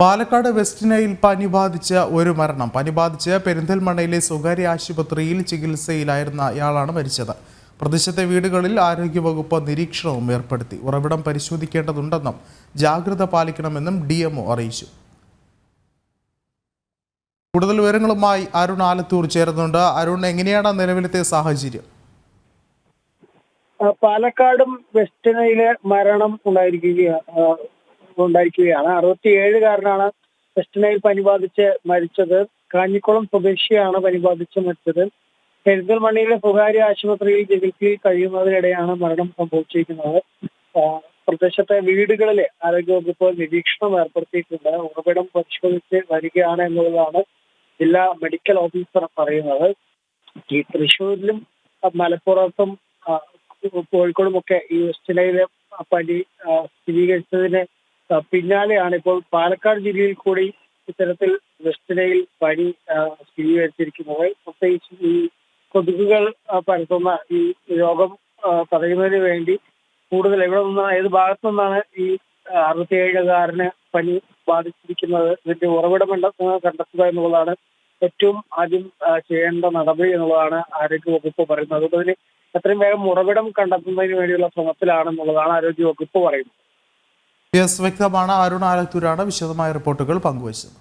Palakkad west Nile പനി ബാധിച്ച് ഒരു മരണം. പനി ബാധിച്ച് പെരിന്തൽമണ്ണയിലെ സ്വകാര്യ ആശുപത്രിയിൽ ചികിത്സയിലായിരുന്നയാളാണ് മരിച്ചത്. പ്രദേശത്തെ വീടുകളിൽ ആരോഗ്യവകുപ്പ് നിരീക്ഷണവും ഏർപ്പെടുത്തി. ഉറവിടം പരിശോധിക്കേണ്ടതുണ്ടെന്നും ജാഗ്രത പാലിക്കണമെന്നും DMO അറിയിച്ചു. കൂടുതൽ വിവരങ്ങളുമായി അരുൺ ആലത്തൂർ ചേർന്നുണ്ട്. അരുൺ, എങ്ങനെയാണ് നിലവിലത്തെ സാഹചര്യം? പാലക്കാടും വെസ്റ്റ് നൈല് മരണം ഉണ്ടായിരിക്കുകയാണ്. 67കാരനാണ് വെസ്റ്റ് നൈൽ പനി ബാധിച്ച് മരിച്ചത്. കാഞ്ഞിക്കുളം സ്വദേശിയാണ് പനി ബാധിച്ച് മരിച്ചത്. പെരിന്തൽമണ്ണയിലെ സ്വകാര്യ ആശുപത്രിയിൽ ചികിത്സയിൽ കഴിയുന്നതിനിടെയാണ് മരണം സംഭവിച്ചിരിക്കുന്നത്. പ്രദേശത്തെ വീടുകളിലെ ആരോഗ്യവകുപ്പ് നിരീക്ഷണം ഏർപ്പെടുത്തിയിട്ടുണ്ട്. ഉറവിടം പരിശോധിച്ച് വരികയാണ് എന്നുള്ളതാണ് ജില്ലാ മെഡിക്കൽ ഓഫീസർ പറയുന്നത്. ഈ തൃശ്ശൂരിലും മലപ്പുറത്തും കോഴിക്കോടുമൊക്കെ ഈ വെസ്റ്റ് നൈല് പനി സ്ഥിരീകരിച്ചതിന് പിന്നാലെയാണ് ഇപ്പോൾ പാലക്കാട് ജില്ലയിൽ കൂടി ഇത്തരത്തിൽ വെസ്റ്റ് നൈൽ പനി സ്ഥിരീകരിച്ചിരിക്കുന്നത്. പ്രത്യേകിച്ച് ഈ കൊതുകുകൾ പരത്തുന്ന ഈ രോഗം തടയുന്നതിന് വേണ്ടി കൂടുതൽ എവിടെ നിന്നാണ്, ഏത് ഭാഗത്തു നിന്നാണ് ഈ 67കാരന് പനി ബാധിച്ചിരിക്കുന്നത്, ഇതിന്റെ ഉറവിടം കണ്ടെത്തുക എന്നുള്ളതാണ് ഏറ്റവും ആദ്യം ചെയ്യേണ്ട നടപടി എന്നുള്ളതാണ് ആരോഗ്യവകുപ്പ് പറയുന്നത്. അതുകൊണ്ട് തന്നെ എത്രയും വേഗം ഉറവിടം കണ്ടെത്തുന്നതിന് വേണ്ടിയുള്ള ശ്രമത്തിലാണെന്നുള്ളതാണ് ആരോഗ്യവകുപ്പ് പറയുന്നത്. വ്യക്തമാണ്. അരുൺ ആലത്തൂരാണ് വിശദമായ റിപ്പോർട്ടുകൾ പങ്കുവച്ചത്.